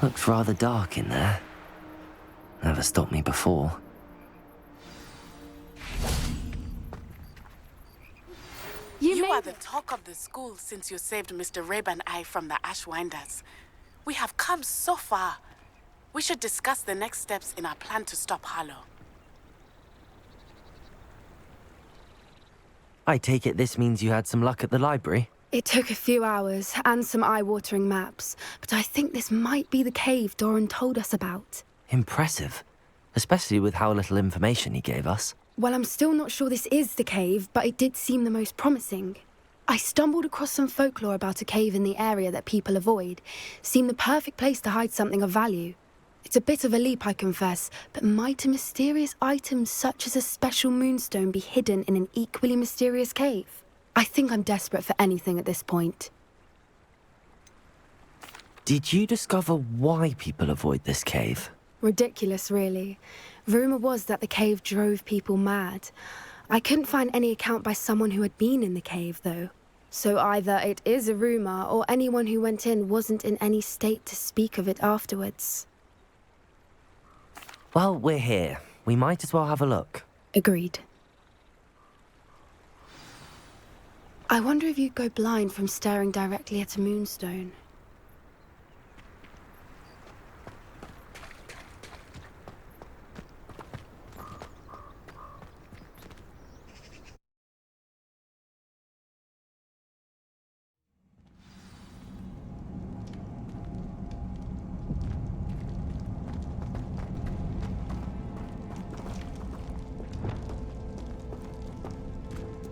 Looks rather dark in there. Never stopped me before. You are the talk of the school since you saved Mr. Rabe and I from the Ashwinders. We have come so far. We should discuss the next steps in our plan to stop Harlow. I take it this means you had some luck at the library? It took a few hours and some eye-watering maps, but I think this might be the cave Doran told us about. Impressive. Especially with how little information he gave us. Well, I'm still not sure this is the cave, but it did seem the most promising. I stumbled across some folklore about a cave in the area that people avoid. Seemed the perfect place to hide something of value. It's a bit of a leap, I confess, but might a mysterious item such as a special moonstone be hidden in an equally mysterious cave? I think I'm desperate for anything at this point. Did you discover why people avoid this cave? Ridiculous, really. Rumour was that the cave drove people mad. I couldn't find any account by someone who had been in the cave, though. So either it is a rumour, or anyone who went in wasn't in any state to speak of it afterwards. Well, we're here. We might as well have a look. Agreed. I wonder if you'd go blind from staring directly at a moonstone.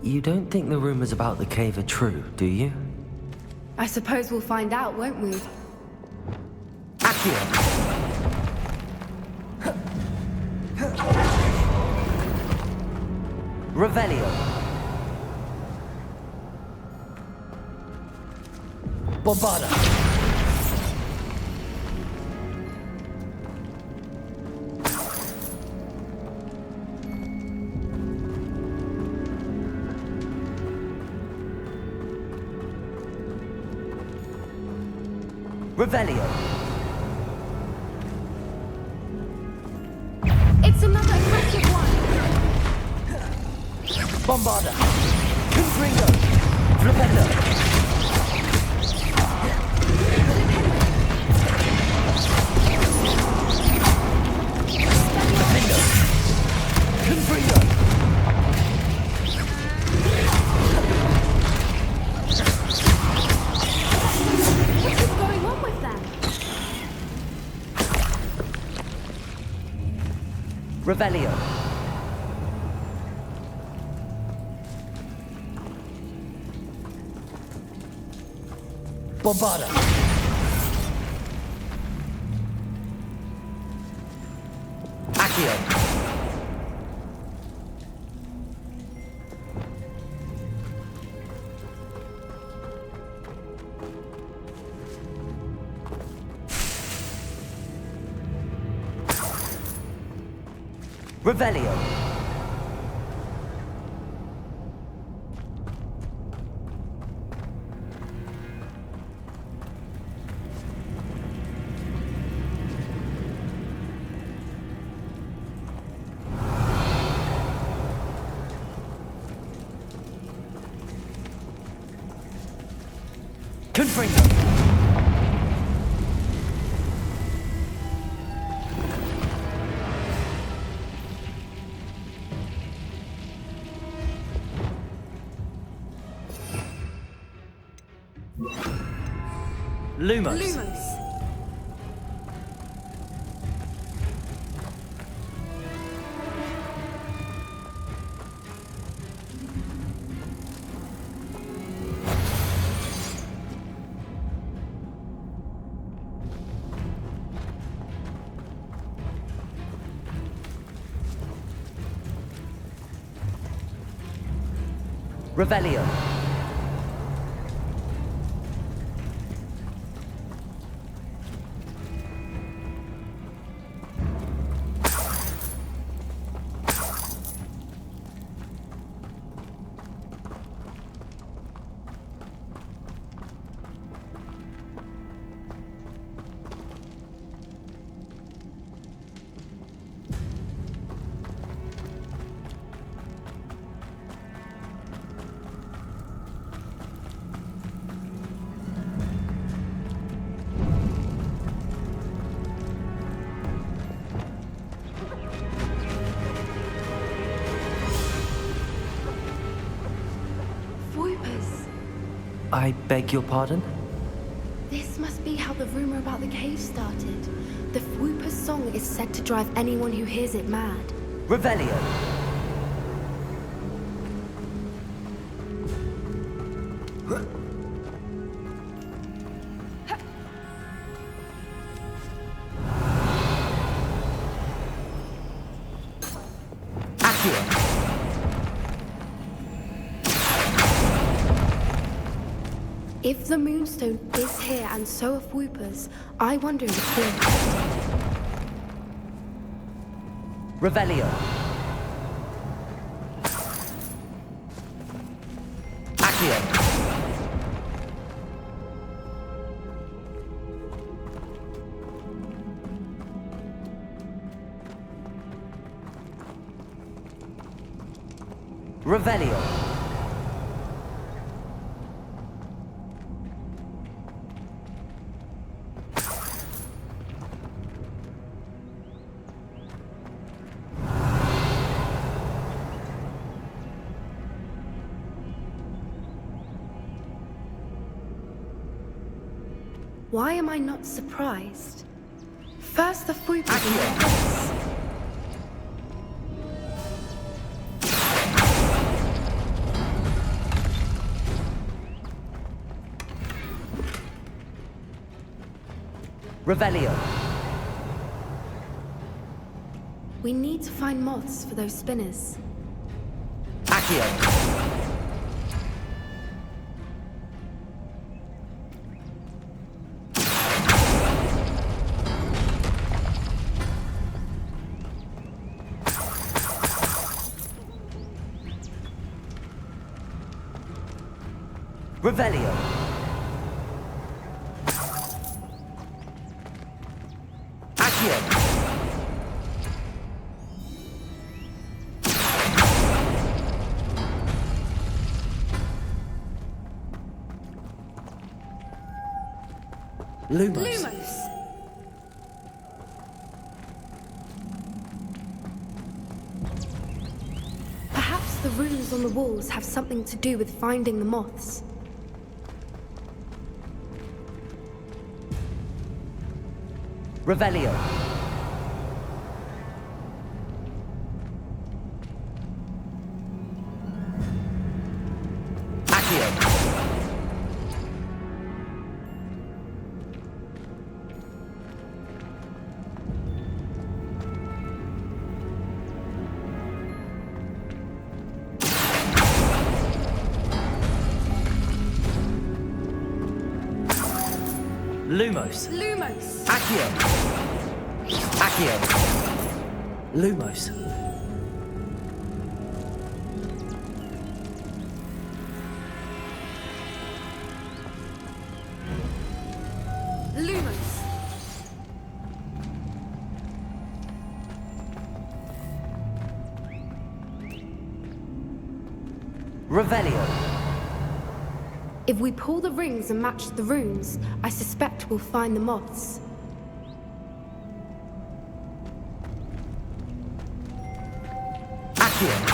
You don't think the rumors about the cave are true, do you? I suppose we'll find out, won't we? Accio! Revelio! Bombarda! Revelio! It's another aggressive one! Bombarda! Confringo! Flipendo! Flipendo! Confringo! What's going on with them? Revelio! Bombarda! Accio! Revelio! Confringo! Lumos. Revelio. I beg your pardon? This must be how the rumor about the cave started. The Whooper's song is said to drive anyone who hears it mad. Revelio. If the Moonstone is here and so are Whoopers, I wonder if it's being protected. Revelio. Accio. Revelio. Why am I not surprised? First the Whoopers and then this. Revelio. We need to find moths for those spinners. Accio. Revelio. Accio. Lumos. Perhaps the runes on the walls have something to do with finding the moths. Revelio. Accio. Lumos. Lumos! Accio. Accio. Lumos. Lumos! Revelio. If we pull the rings and match the runes, I suspect we'll find the moths. Accio.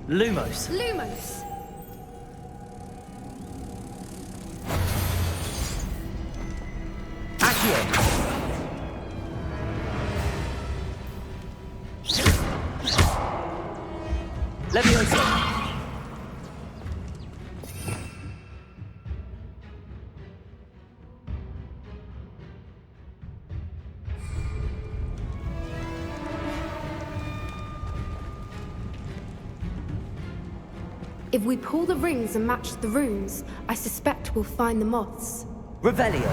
Lumos. Lumos! Accio. Levioso. If we pull the rings and match the runes, I suspect we'll find the moths. Revelio.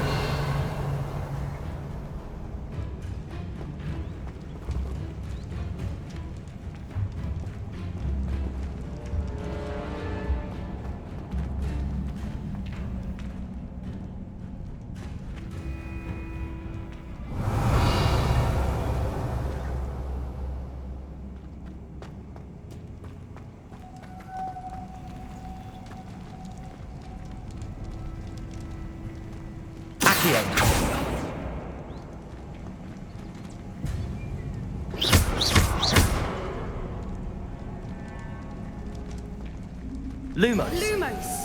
Lumos. Lumos!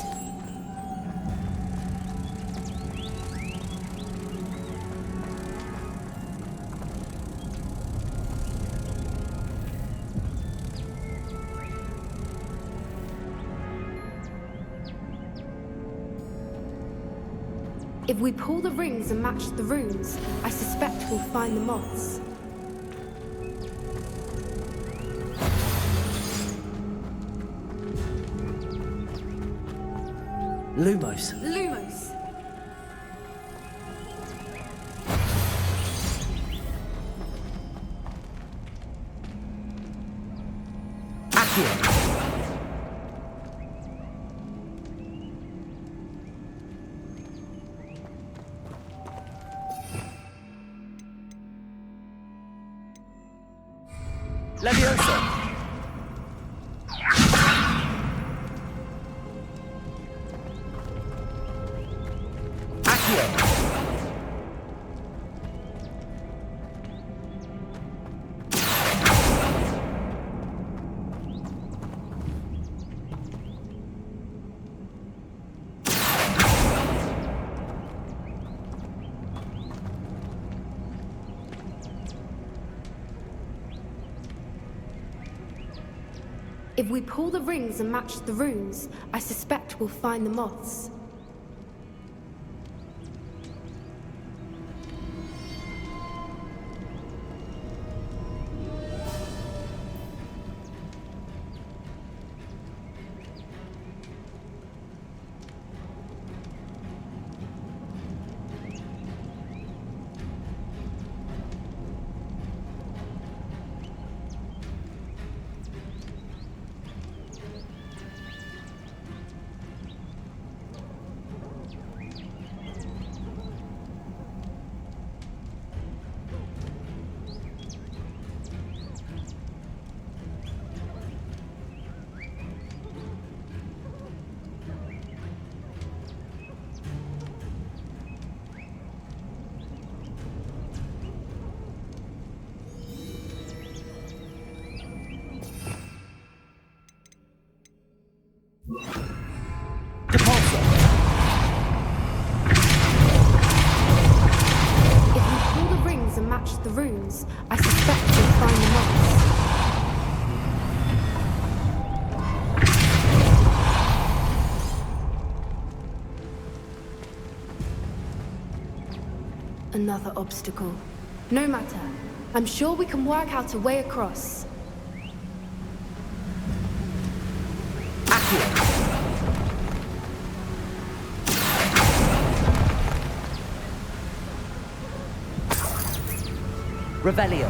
If we pull the rings and match the runes, I suspect we'll find the moths. Lumos. Lumos! Accio. Leviosa. Accio. If we pull the rings and match the runes, I suspect we'll find the moths. Depulso. If we pull the rings and match the runes, I suspect we'll find the moths. Another obstacle. No matter. I'm sure we can work out a way across. Accio. Revelio.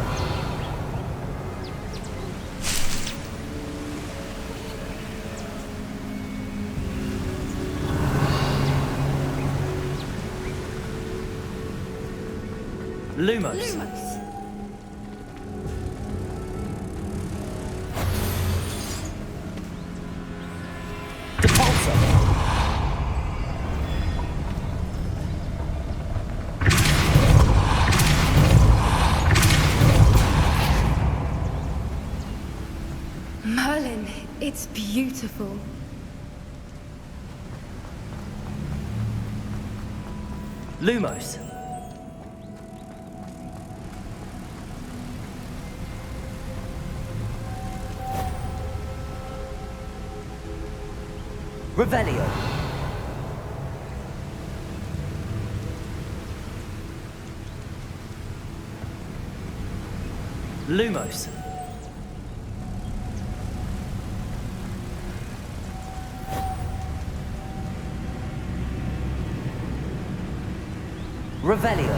Lumos. Lumos! Depulso. Merlin, it's beautiful. Lumos. Revelio. Lumos. Revelio.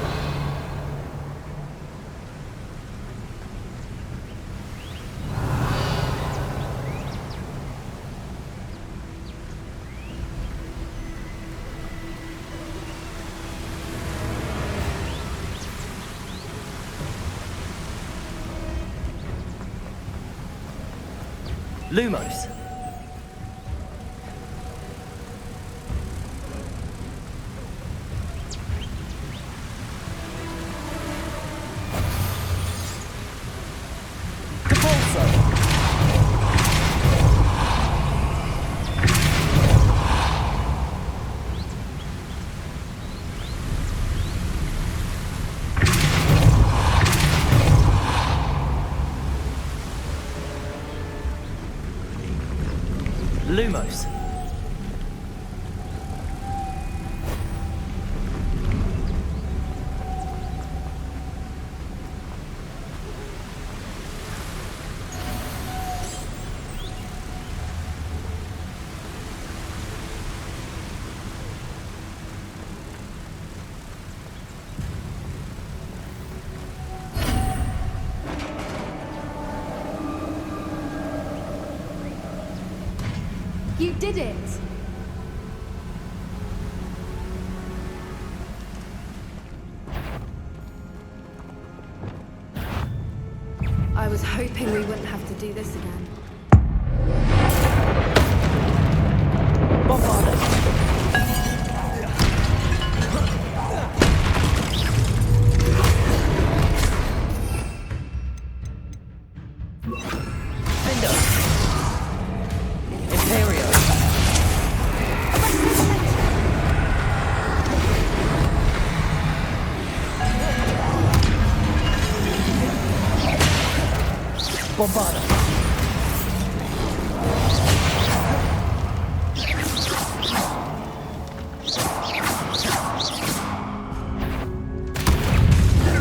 Lumos. Depulso. Lumos. You did it! I was hoping we wouldn't have to do this again. Bombarda.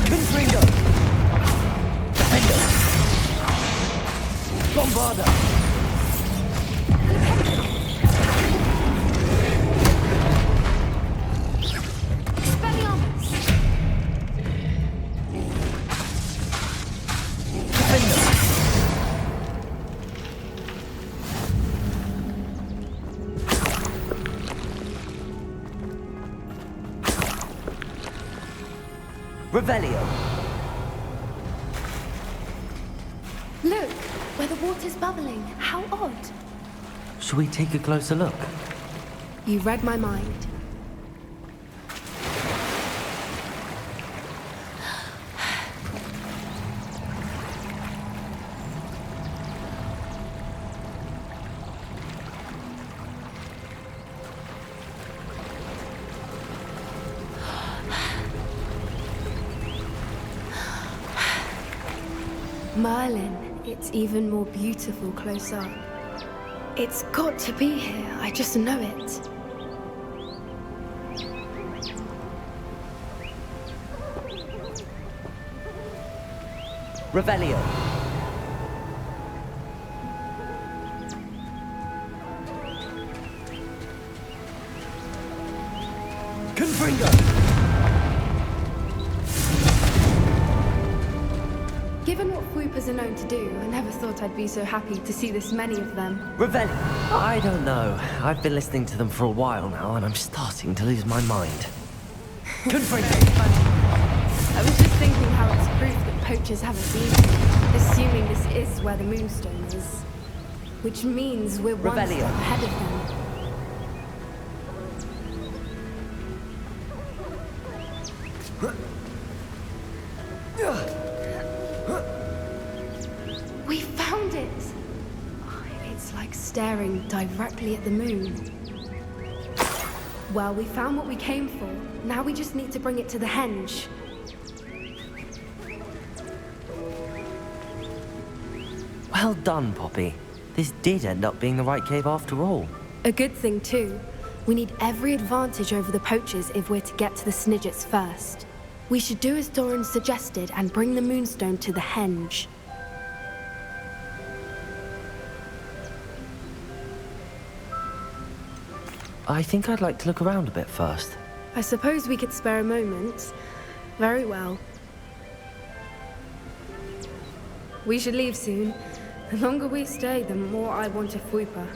Confringo. Defender. Bombarda. Expelliarmus! Defender. Revelio. Look, where the water's bubbling. How odd. Shall we take a closer look? You read my mind. Merlin, it's even more beautiful close up. It's got to be here, I just know it. Revelio. Confringo. Given what Whoopers are known to do, I never thought I'd be so happy to see this many of them. Revelio. I don't know. I've been listening to them for a while now, and I'm starting to lose my mind. Confringo. Very funny. I was just thinking how it's proof that poachers haven't been here, assuming this is where the Moonstone is. Which means we're one Revelio. step ahead of them. We found it! It's like staring directly at the moon. Well, we found what we came for. Now we just need to bring it to the henge. Well done, Poppy. This did end up being the right cave after all. A good thing, too. We need every advantage over the poachers if we're to get to the Snidgets first. We should do as Doran suggested and bring the Moonstone to the henge. I think I'd like to look around a bit first. I suppose we could spare a moment. Very well. We should leave soon. The longer we stay, the more I want a Fwooper.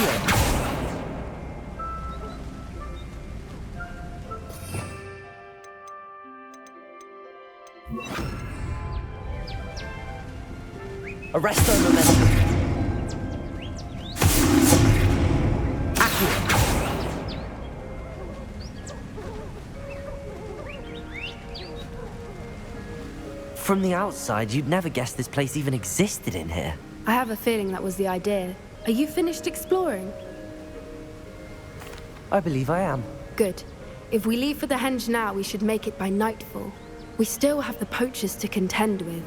Accio! Arresto momentum. Accio! From the outside, you'd never guess this place even existed in here. I have a feeling that was the idea. Are you finished exploring? I believe I am. Good. If we leave for the henge now, we should make it by nightfall. We still have the poachers to contend with.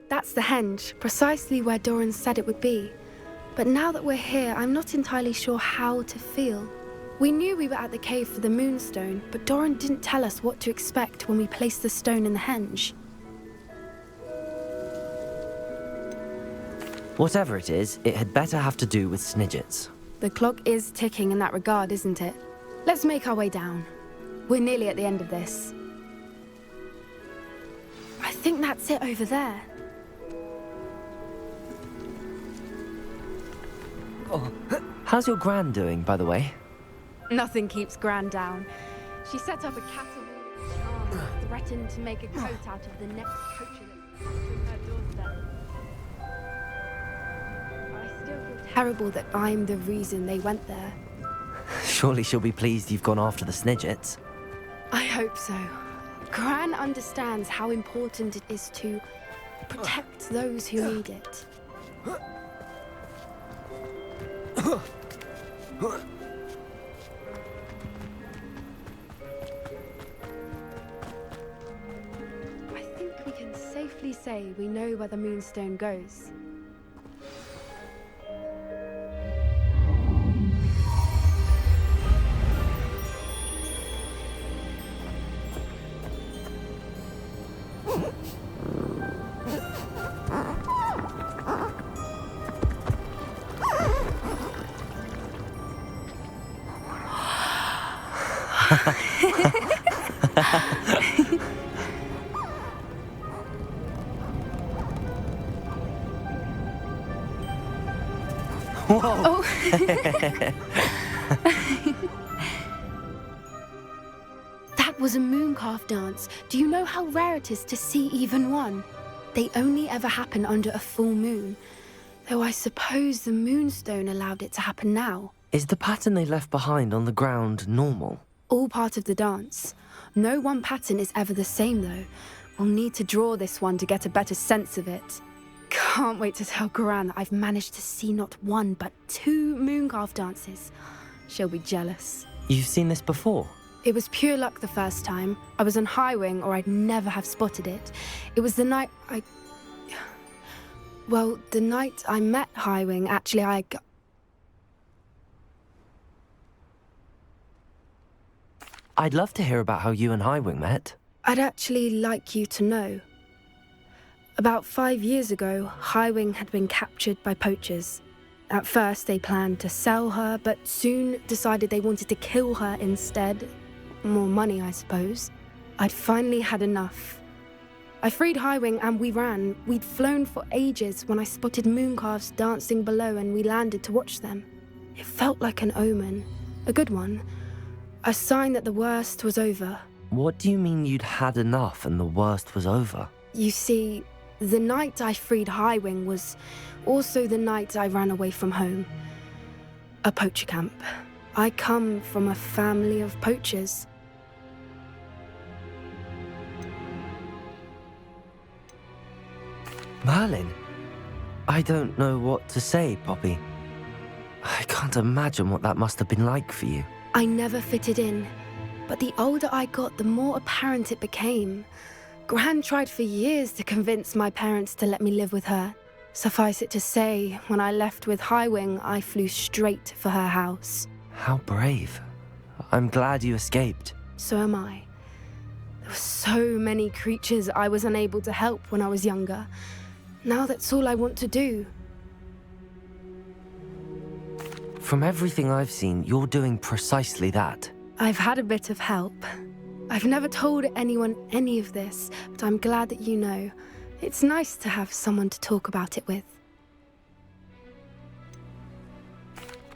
That's the henge, precisely where Doran said it would be. But now that we're here, I'm not entirely sure how to feel. We knew we were at the cave for the moonstone, but Doran didn't tell us what to expect when we placed the stone in the henge. Whatever it is, it had better have to do with Snidgets. The clock is ticking in that regard, isn't it? Let's make our way down. We're nearly at the end of this. I think that's it over there. Oh. How's your gran doing, by the way? Nothing keeps Gran down. She set up a caterwauling charm and threatened to make a coat out of the next poacher that comes from her doorstep. I still feel terrible that I'm the reason they went there. Surely she'll be pleased you've gone after the Snidgets. I hope so. Gran understands how important it is to protect those who need it. I think we can safely say we know where the moonstone goes. Whoa! Oh. That was a mooncalf dance. Do you know how rare it is to see even one? They only ever happen under a full moon. Though I suppose the moonstone allowed it to happen now. Is the pattern they left behind on the ground normal? All part of the dance. No one pattern is ever the same, though. We'll need to draw this one to get a better sense of it. Can't wait to tell Gran that I've managed to see not one, but 2 mooncalf dances. She'll be jealous. You've seen this before? It was pure luck the first time. I was on Highwing, or I'd never have spotted it. It was the night the night I met Highwing, actually, I'd love to hear about how you and Highwing met. I'd actually like you to know. About 5 years ago, Highwing had been captured by poachers. At first, they planned to sell her, but soon decided they wanted to kill her instead. More money, I suppose. I'd finally had enough. I freed Highwing and we ran. We'd flown for ages when I spotted mooncalves dancing below and we landed to watch them. It felt like an omen. A good one. A sign that the worst was over. What do you mean you'd had enough and the worst was over? You see, the night I freed Highwing was also the night I ran away from home. A poacher camp. I come from a family of poachers. Merlin? I don't know what to say, Poppy. I can't imagine what that must have been like for you. I never fitted in, but the older I got, the more apparent it became. Gran tried for years to convince my parents to let me live with her. Suffice it to say, when I left with Highwing, I flew straight for her house. How brave. I'm glad you escaped. So am I. There were so many creatures I was unable to help when I was younger. Now that's all I want to do. From everything I've seen, you're doing precisely that. I've had a bit of help. I've never told anyone any of this, but I'm glad that you know. It's nice to have someone to talk about it with.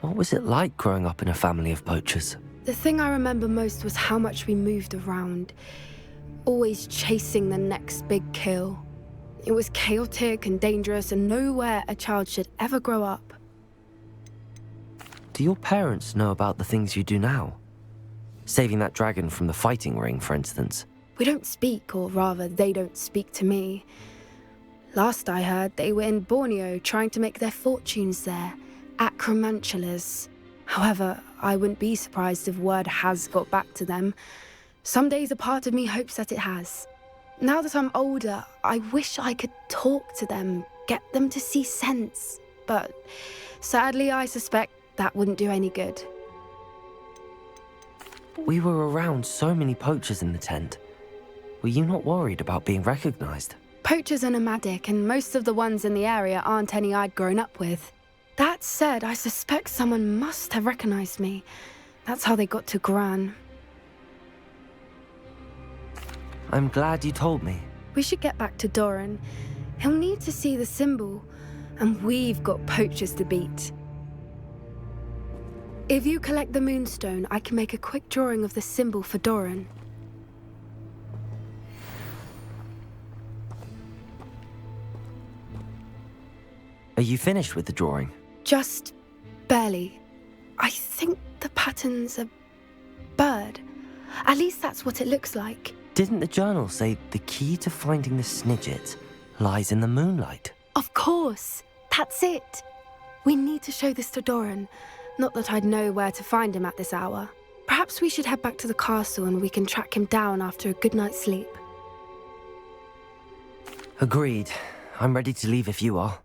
What was it like growing up in a family of poachers? The thing I remember most was how much we moved around, always chasing the next big kill. It was chaotic and dangerous, and nowhere a child should ever grow up. Do your parents know about the things you do now? Saving that dragon from the fighting ring, for instance. We don't speak, or rather, they don't speak to me. Last I heard, they were in Borneo trying to make their fortunes there, acromantulas. However, I wouldn't be surprised if word has got back to them. Some days a part of me hopes that it has. Now that I'm older, I wish I could talk to them, get them to see sense. But sadly, I suspect that wouldn't do any good. We were around so many poachers in the tent. Were you not worried about being recognized? Poachers are nomadic, and most of the ones in the area aren't any I'd grown up with. That said, I suspect someone must have recognized me. That's how they got to Gran. I'm glad you told me. We should get back to Doran. He'll need to see the symbol, and we've got poachers to beat. If you collect the moonstone, I can make a quick drawing of the symbol for Doran. Are you finished with the drawing? Just barely. I think the pattern's a bird. At least that's what it looks like. Didn't the journal say the key to finding the Snidget lies in the moonlight? Of course. That's it. We need to show this to Doran. Not that I'd know where to find him at this hour. Perhaps we should head back to the castle and we can track him down after a good night's sleep. Agreed. I'm ready to leave if you are.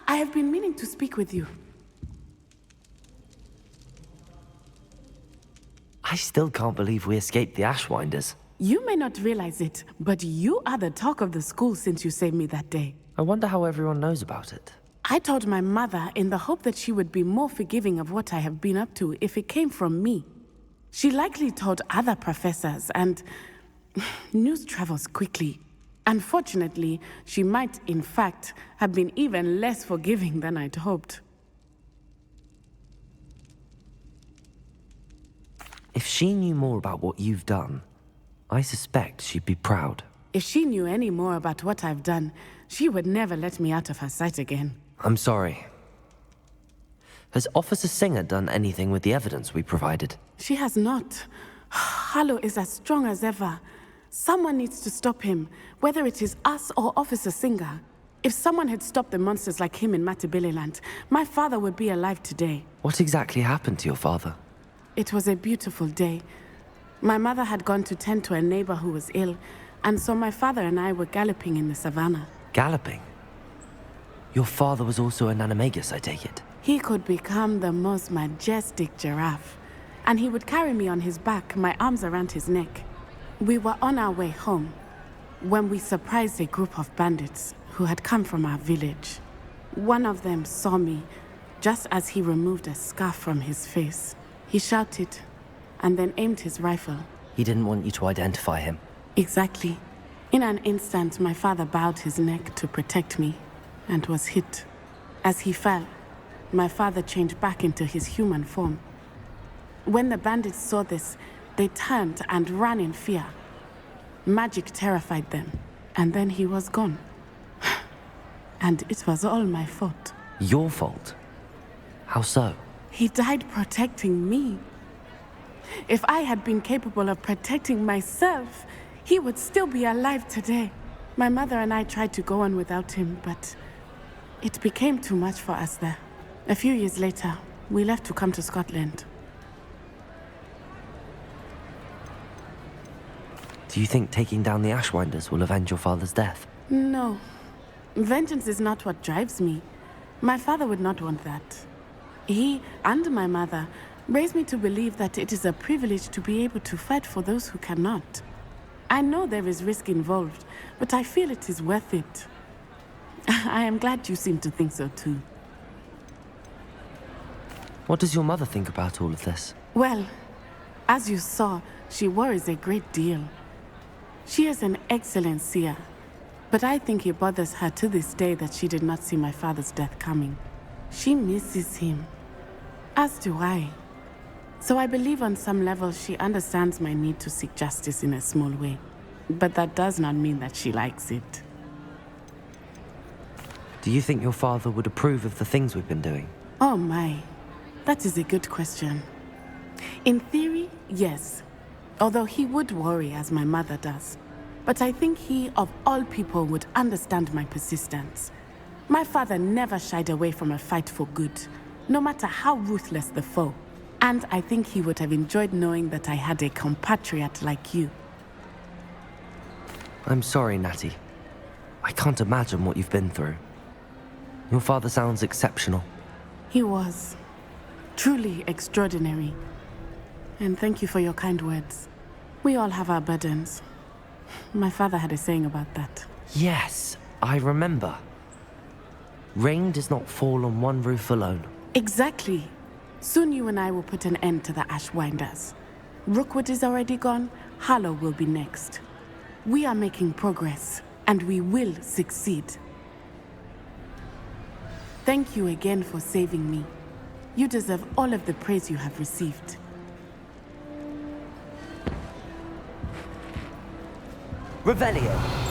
I have been meaning to speak with you. I still can't believe we escaped the Ashwinders. You may not realize it, but you are the talk of the school since you saved me that day. I wonder how everyone knows about it. I told my mother in the hope that she would be more forgiving of what I have been up to if it came from me. She likely told other professors, and news travels quickly. Unfortunately, she might, in fact, have been even less forgiving than I'd hoped. If she knew more about what you've done, I suspect she'd be proud. If she knew any more about what I've done, she would never let me out of her sight again. I'm sorry. Has Officer Singer done anything with the evidence we provided? She has not. Harlow is as strong as ever. Someone needs to stop him, whether it is us or Officer Singer. If someone had stopped the monsters like him in Matabeleland, my father would be alive today. What exactly happened to your father? It was a beautiful day. My mother had gone to tend to a neighbor who was ill, and so my father and I were galloping in the savannah. Galloping? Your father was also an animagus, I take it? He could become the most majestic giraffe, and he would carry me on his back, my arms around his neck. We were on our way home when we surprised a group of bandits who had come from our village. One of them saw me just as he removed a scarf from his face. He shouted and then aimed his rifle. He didn't want you to identify him. Exactly. In an instant, my father bowed his neck to protect me and was hit. As he fell, my father changed back into his human form. When the bandits saw this, they turned and ran in fear. Magic terrified them, and then he was gone. And it was all my fault. Your fault? How so? He died protecting me. If I had been capable of protecting myself, he would still be alive today. My mother and I tried to go on without him, but it became too much for us there. A few years later, we left to come to Scotland. Do you think taking down the Ashwinders will avenge your father's death? No. Vengeance is not what drives me. My father would not want that. He and my mother raised me to believe that it is a privilege to be able to fight for those who cannot. I know there is risk involved, but I feel it is worth it. I am glad you seem to think so too. What does your mother think about all of this? Well, as you saw, she worries a great deal. She is an excellent seer, but I think it bothers her to this day that she did not see my father's death coming. She misses him, as do I. So I believe on some level she understands my need to seek justice in a small way. But that does not mean that she likes it. Do you think your father would approve of the things we've been doing? Oh my, that is a good question. In theory, yes. Although he would worry as my mother does. But I think he, of all people, would understand my persistence. My father never shied away from a fight for good, no matter how ruthless the foe. And I think he would have enjoyed knowing that I had a compatriot like you. I'm sorry, Natty. I can't imagine what you've been through. Your father sounds exceptional. He was. Truly extraordinary. And thank you for your kind words. We all have our burdens. My father had a saying about that. Yes, I remember. Rain does not fall on one roof alone. Exactly. Soon you and I will put an end to the Ashwinders. Rookwood is already gone. Harlow will be next. We are making progress, and we will succeed. Thank you again for saving me. You deserve all of the praise you have received. Revelio!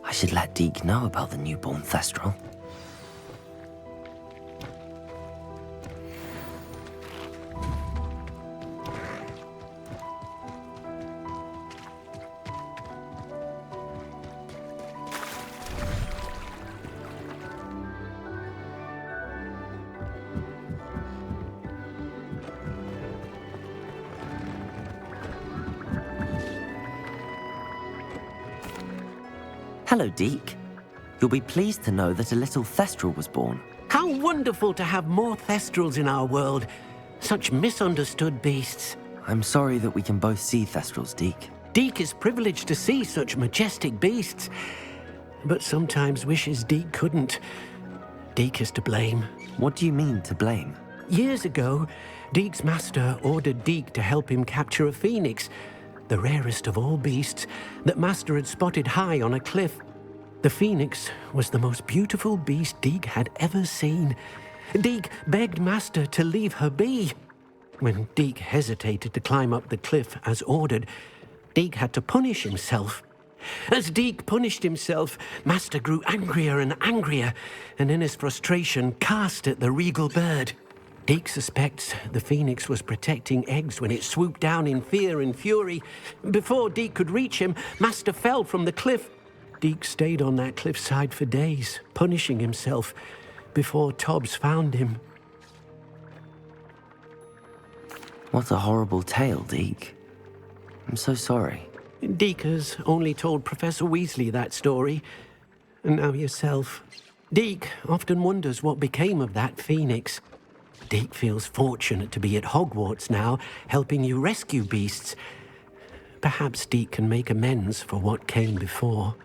I should let Deke know about the newborn Thestral. Hello, Deke. You'll be pleased to know that a little Thestral was born. How wonderful to have more Thestrals in our world. Such misunderstood beasts. I'm sorry that we can both see Thestrals, Deke. Deke is privileged to see such majestic beasts, but sometimes wishes Deke couldn't. Deke is to blame. What do you mean, to blame? Years ago, Deke's master ordered Deke to help him capture a phoenix, the rarest of all beasts that Master had spotted high on a cliff. The phoenix was the most beautiful beast Deke had ever seen. Deke begged Master to leave her be. When Deke hesitated to climb up the cliff as ordered, Deke had to punish himself. As Deke punished himself, Master grew angrier and angrier, and in his frustration cast at the regal bird. Deke suspects the phoenix was protecting eggs when it swooped down in fear and fury. Before Deke could reach him, Master fell from the cliff. Deke stayed on that cliffside for days, punishing himself, before Tobbs found him. What a horrible tale, Deke. I'm so sorry. Deke has only told Professor Weasley that story, and now yourself. Deke often wonders what became of that phoenix. Deke feels fortunate to be at Hogwarts now, helping you rescue beasts. Perhaps Deke can make amends for what came before.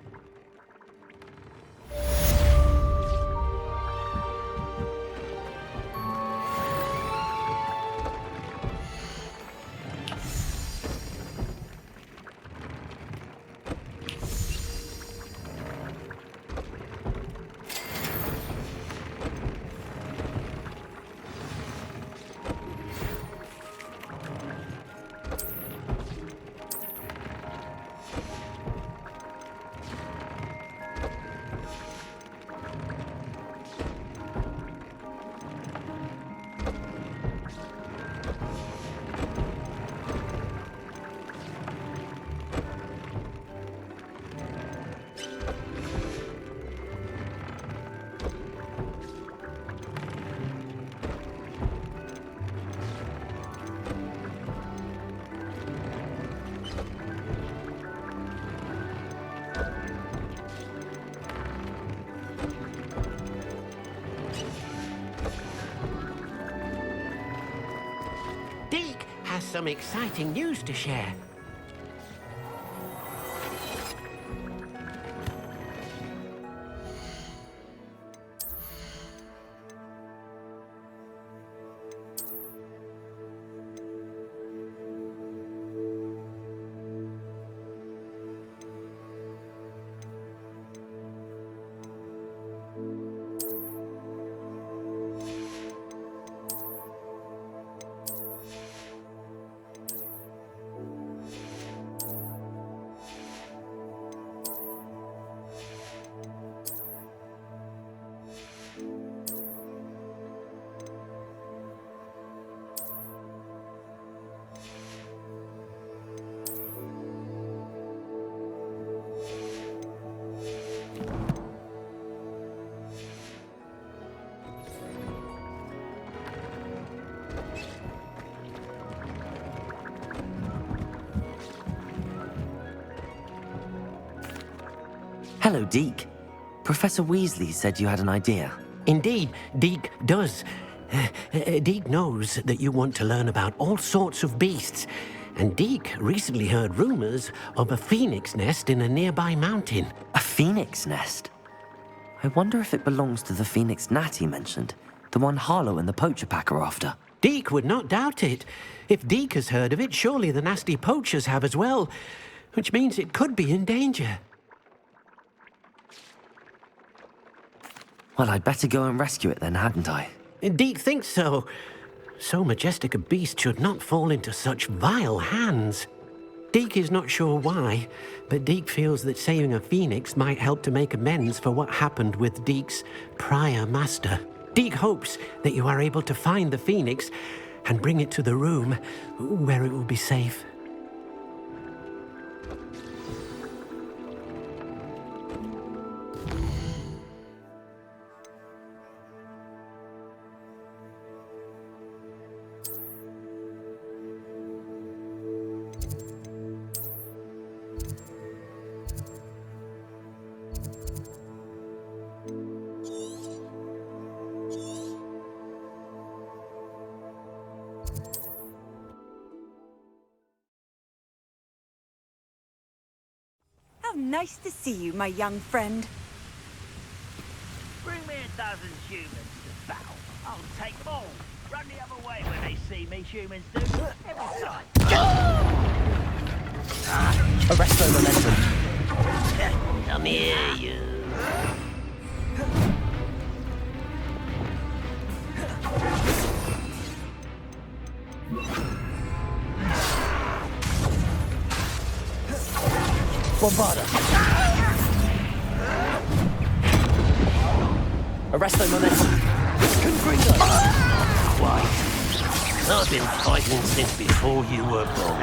Deke has some exciting news to share. Hello, Deke. Professor Weasley said you had an idea. Indeed, Deke does. Deke knows that you want to learn about all sorts of beasts, and Deke recently heard rumors of a phoenix nest in a nearby mountain. A phoenix nest? I wonder if it belongs to the phoenix gnat he mentioned, the one Harlow and the poacher pack are after. Deke would not doubt it. If Deke has heard of it, surely the nasty poachers have as well, which means it could be in danger. Well, I'd better go and rescue it then, hadn't I? Deke thinks so. So majestic a beast should not fall into such vile hands. Deke is not sure why, but Deke feels that saving a phoenix might help to make amends for what happened with Deke's prior master. Deke hopes that you are able to find the phoenix and bring it to the room where it will be safe. How nice to see you, my young friend. Bring me a dozen humans to battle. I'll take them all. Run the other way when they see me, humans do. Every time. Arrest the momentum. Come here, you. Bombarda. Arresto momentum. Confringo. Why? I've been fighting since before you were born.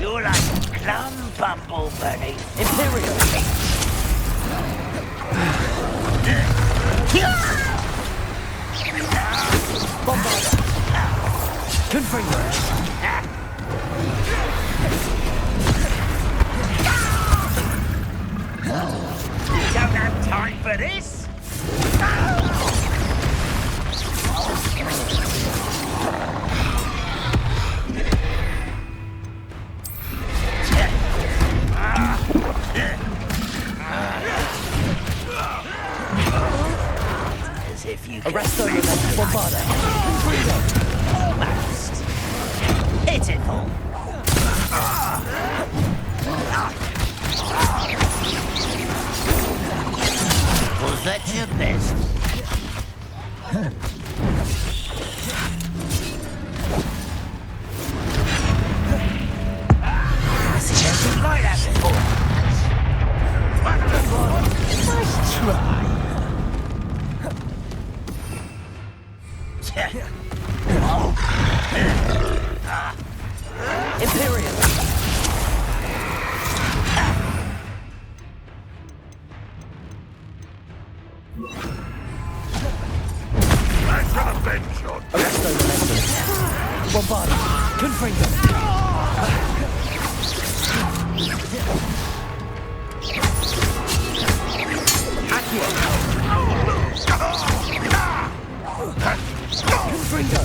You're like Plum Bumble Bunny. Imperial. Bombarda. Confringo. Don't have time for this. As if you Arresto momentum. Bombarda. almost. Pitiful. Was that your best? See, there's a light out before. Nice try. Imperial. Arresto momentum. Bombarda. Confringo. Accio. Confringo.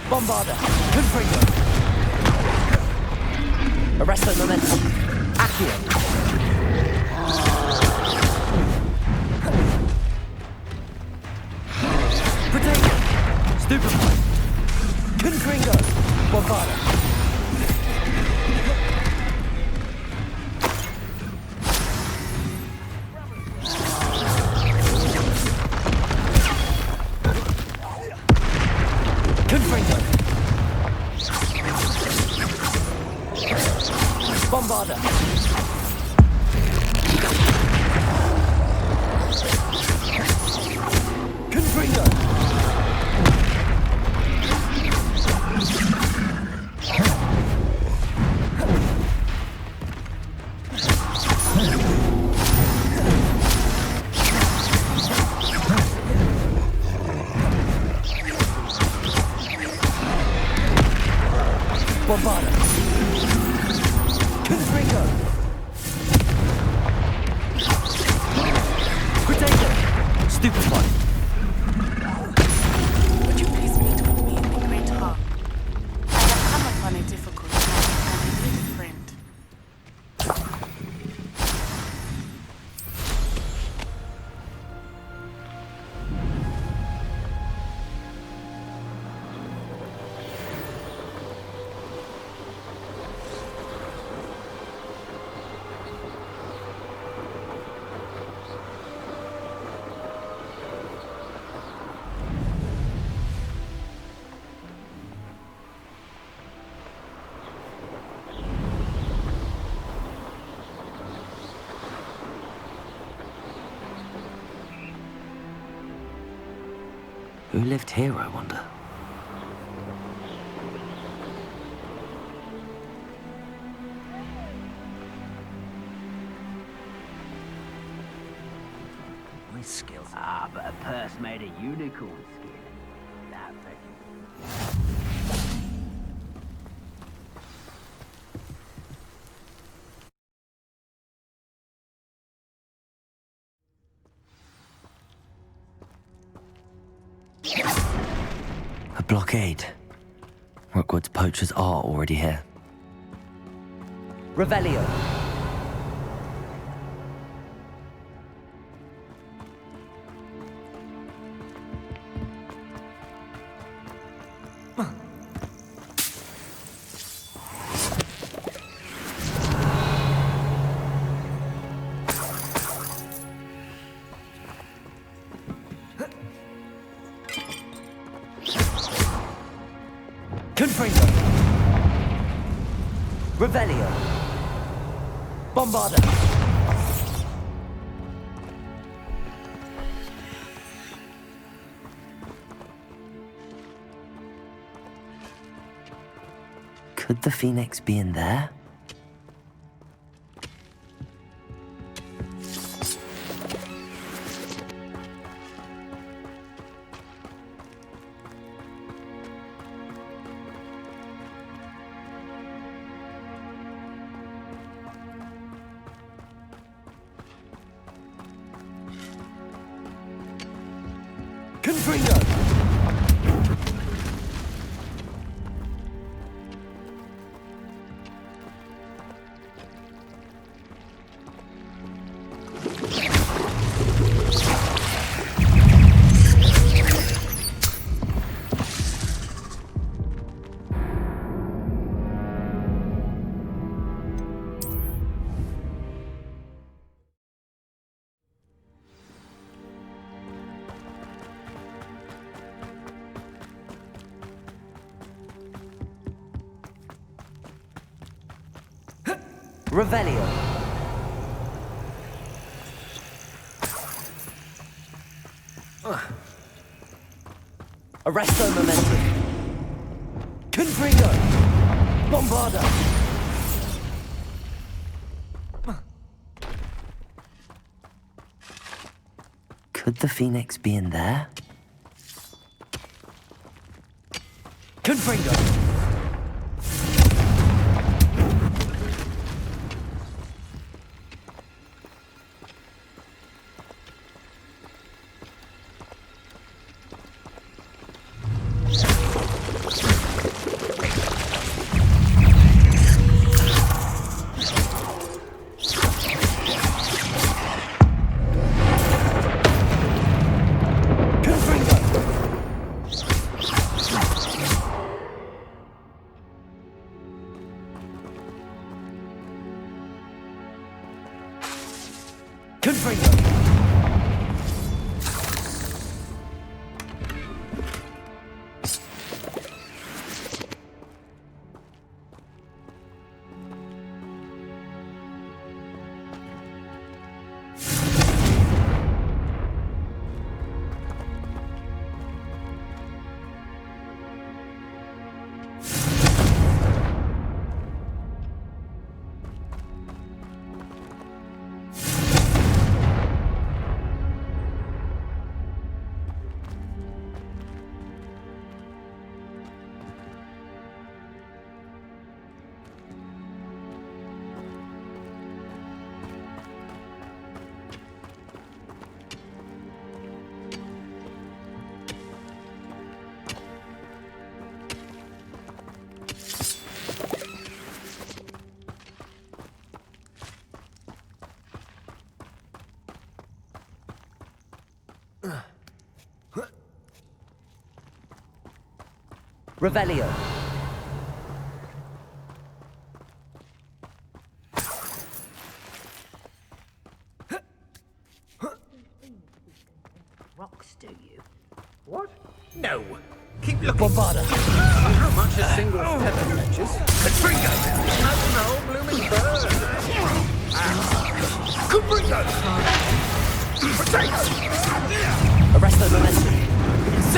Bombarda. Confringo. Arresto momentum. Accio. Protagonist. Stupefy. Confringo. Bombarda. Confringo. Bombarda. Confringo. Bombarda. Confringo. Potato. Stupefy. Who lived here, I wonder? My skills. Ah, but a purse made of unicorn skin. That fetches. A blockade. Hogwarts poachers are already here. Revelio. Confringo. Revelio. Bombarda. Could the Phoenix be in there? Confringo! Revelio. Arresto momentum. Confringo. Bombarda. Could the Phoenix be in there? Confringo. Confringo. Revelio. Rocks, do you? What? No. Keep looking. Bombarda. How much a single feather fetches? Confringo. No, blooming bird. Confringo. Potato. Arresto momentum.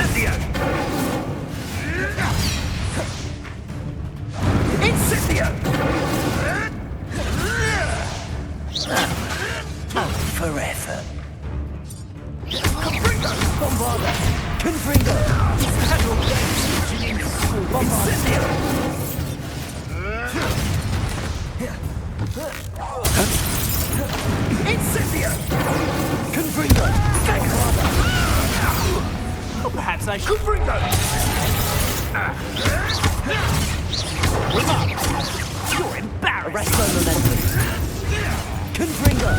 Incendio! Forever. Confringo! Bombarda! Confringo! Casual games teaching in school. Incendio! Incendio! Confringo! Bombarda! Or perhaps I should... Confringo! You're embarrassing. Arresto momentum. Confringo!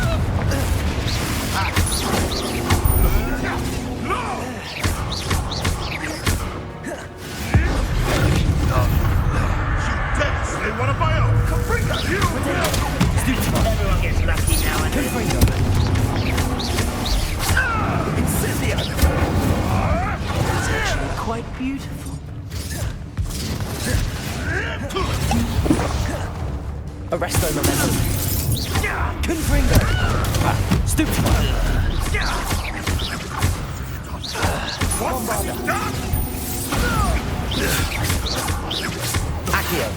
They want to buy out! Confringo! Everyone gets lucky now and then. Confringo! Incendio! It's actually quite beautiful. Arresto momentum. Confringo! Stupefy! Bombarda! Accio!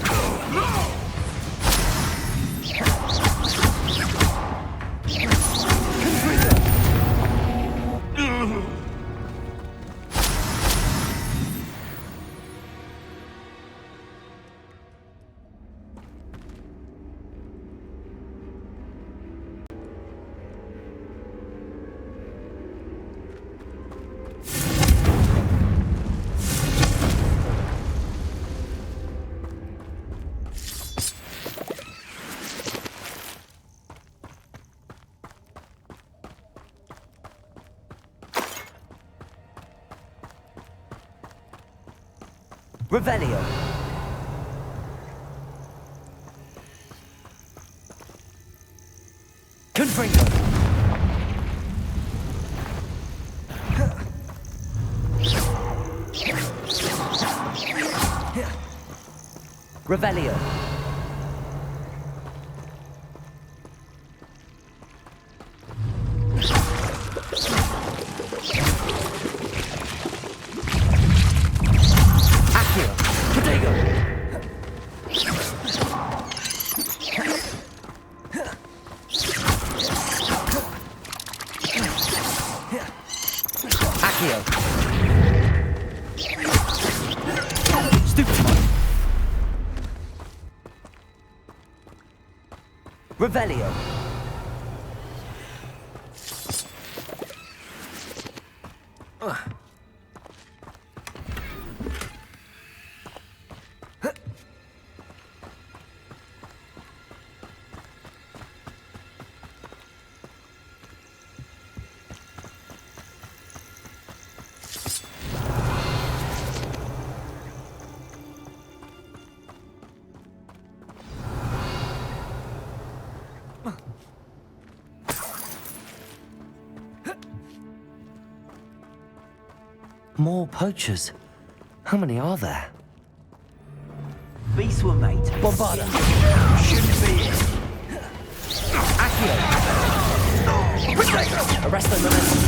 Revelio. Confringo. Revelio. Revelio. More poachers. How many are there? Beasts were made. Bombarda. Shouldn't be here. Accio. Arresto momentum.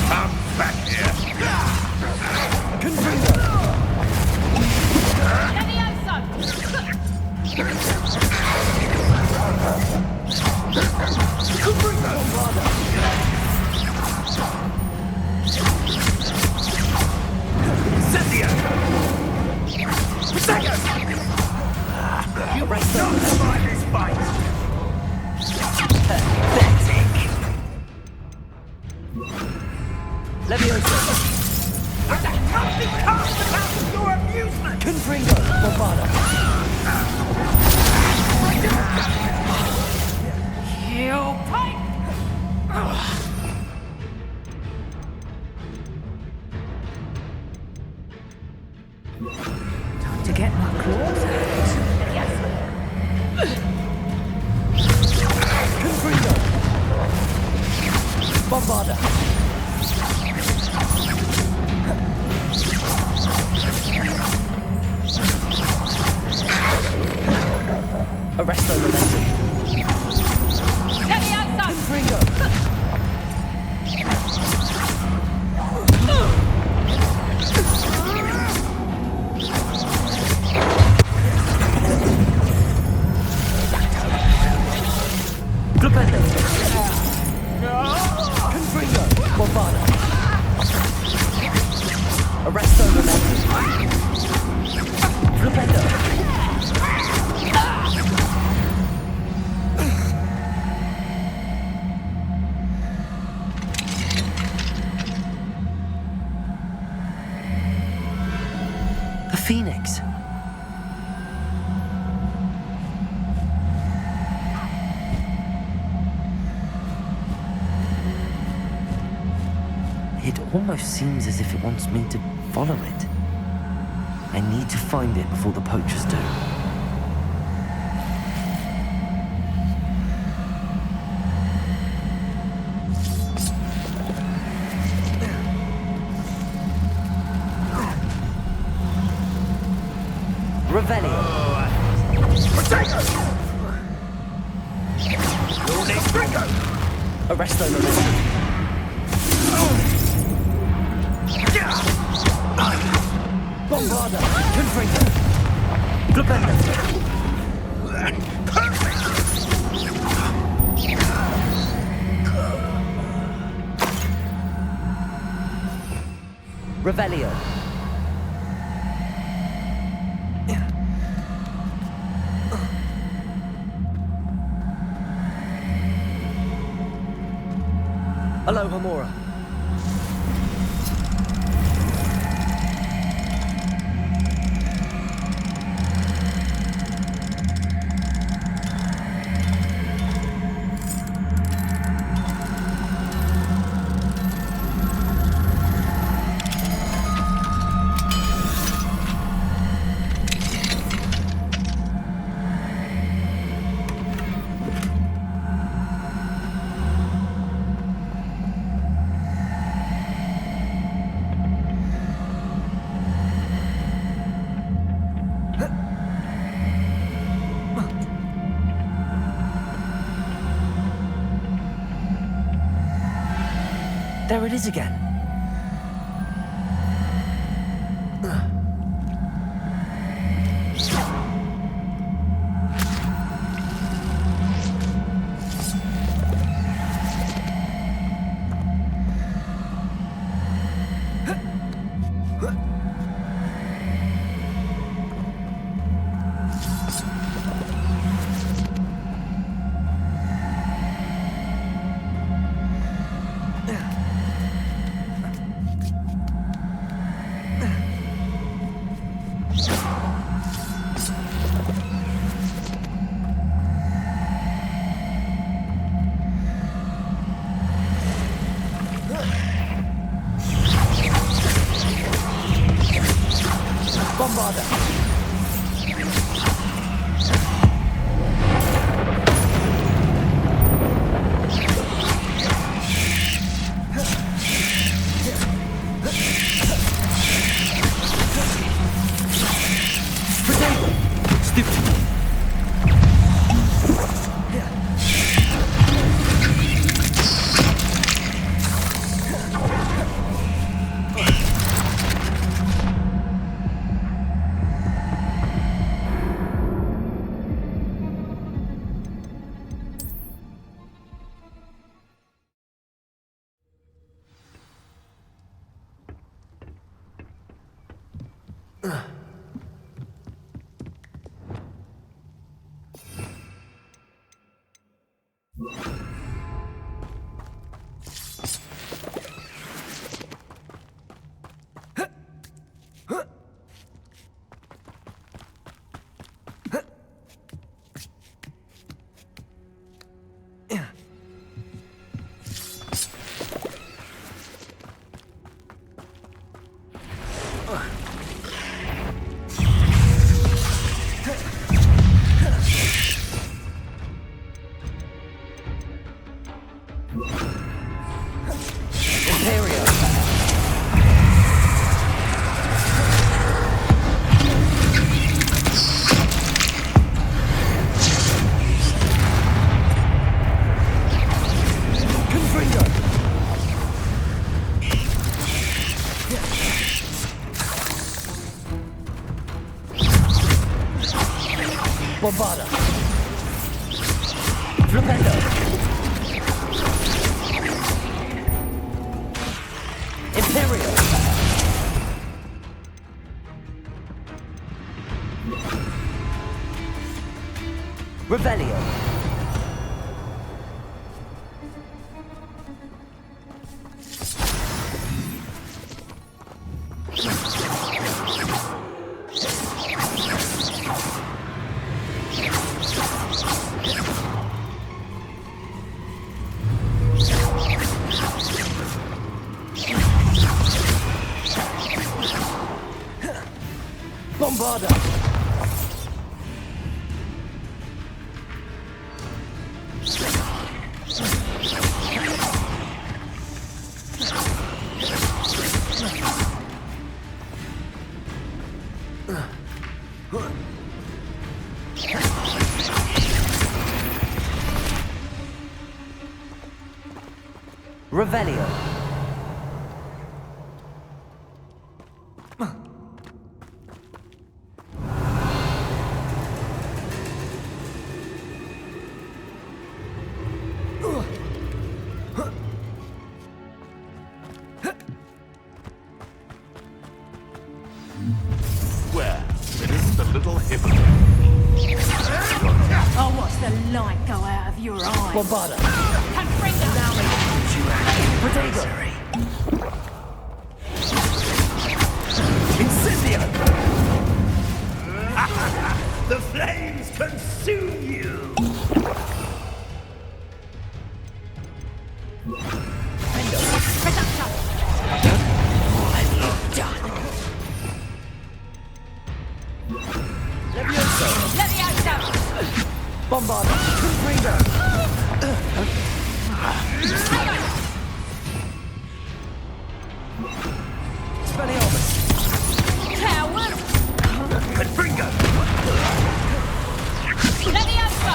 Come back here! Confringo. Incendio! Protego! You must not survive this fight! Pathetic. Leviosa. That can't be cast out of your amusement! Confringo. Bombarda. You pipe! Time to get my claws out. Confringo. Bombarda. Arresto momentum. Leviosa! Confringo! Flipendo! Confringo! Bombada! Arresto Resemble! Flipendo! The Phoenix! It almost seems as if it wants me to follow it. I need to find it before the poachers do. Revelio. Arresto Revelio. Bombada! Confringo! Flipendo. Revelio. Hello, Hamura. There it is again. Bombada! Stupid. Bombarda. Flipendo. Imperial. Revelio. Bombarda. Revelio. Well, it isn't a little hypocrite. I'll watch the light go out of your eyes. Bombarda. Confringo! Protego. Incendio. The flames consume you! Bombarda. Confringo. Speliomus. Coward! Confringo! Leviosa!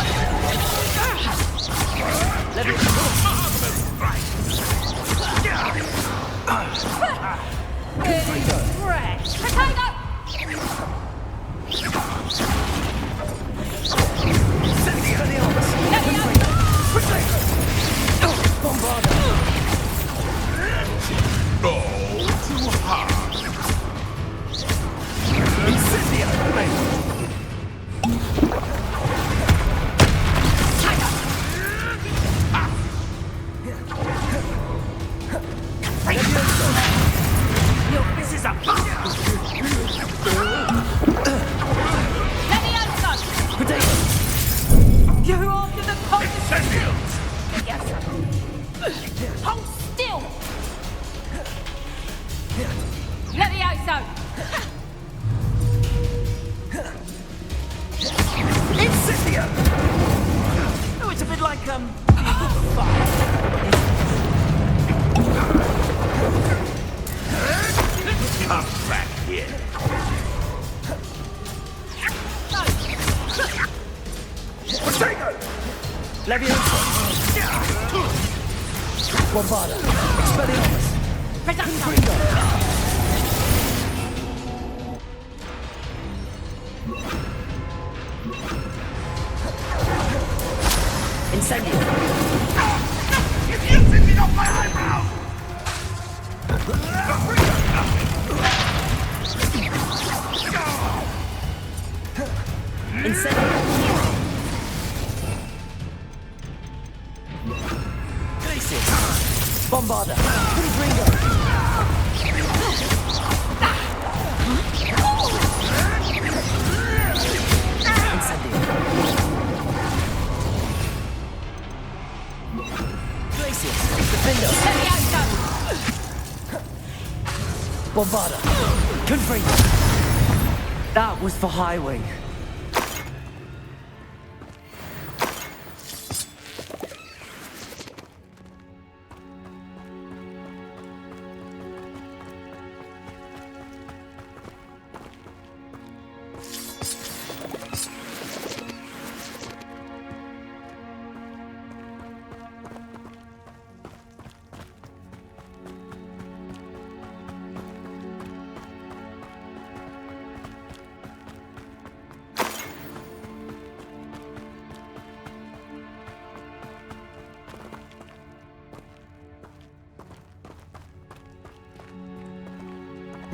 Fresh! Potato! Speliomus. Leviosa! Bombarda. No, too hard. Incendio. This is a Leviosa! Potato. You're after the coldest! Incendio! Hold still! Leviosa! Incendio. Oh, it's a bit like, Come back here. Potato. Leviosa. Bombarda. Speliomus. Confringo. Incendio. If you pick it off my eyebrow! Incendio. Glacius. Bombarda. Confringo. Incendio. Glacius. Defendo. Leviosa! Bombarda. Confringo. That was for Highwing.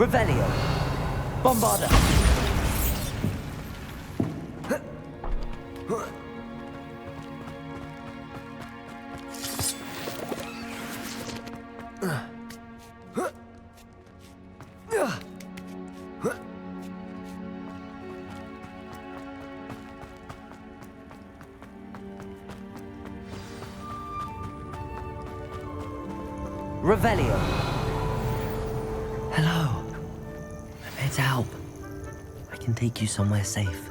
Revelio. Bombarda. Revelio. Hello. I'm here to help. I can take you somewhere safe.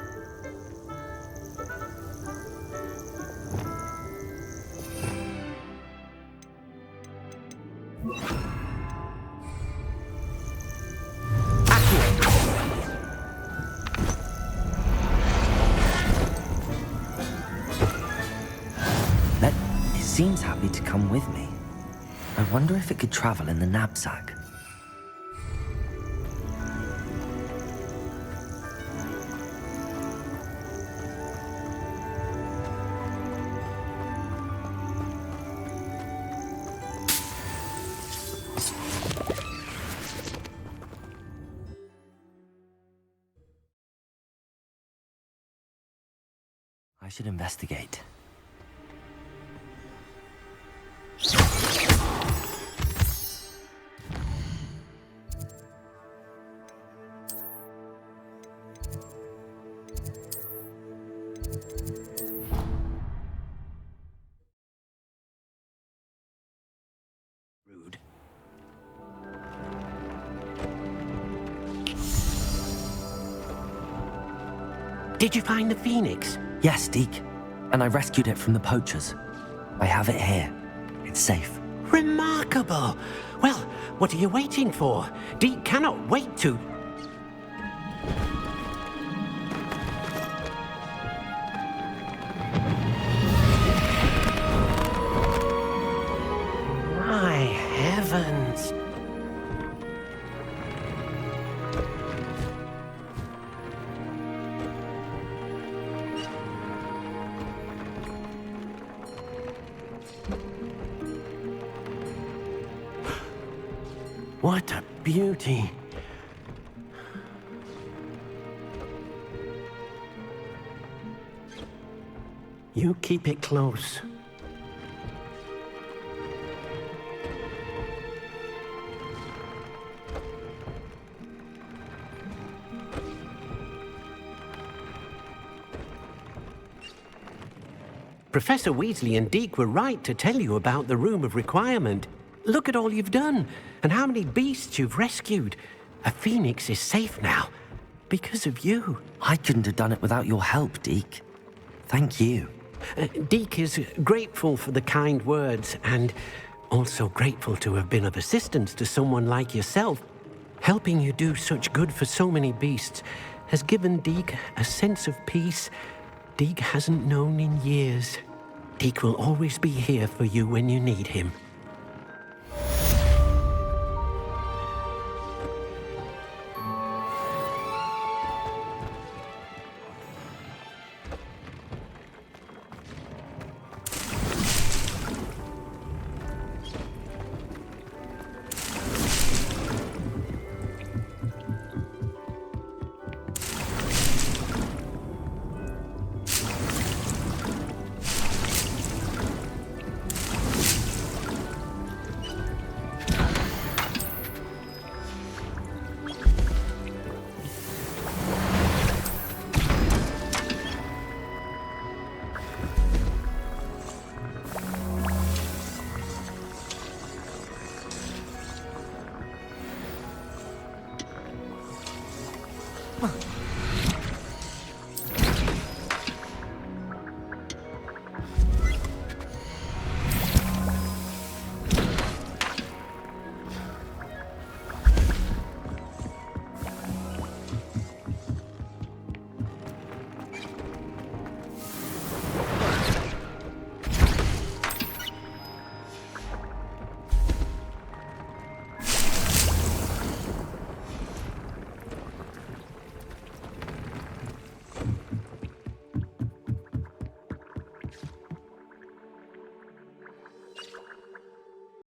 It seems happy to come with me. I wonder if it could travel in the knapsack. I should investigate. Rude. Did you find the phoenix? Yes, Deke. And I rescued it from the poachers. I have it here. It's safe. Remarkable! Well, what are you waiting for? Deke cannot wait to... My heavens! What a beauty! You keep it close. Professor Weasley and Deke were right to tell you about the Room of Requirement. Look at all you've done, and how many beasts you've rescued. A phoenix is safe now, because of you. I couldn't have done it without your help, Deke. Thank you. Deke is grateful for the kind words, and also grateful to have been of assistance to someone like yourself. Helping you do such good for so many beasts has given Deke a sense of peace Deke hasn't known in years. Deke will always be here for you when you need him.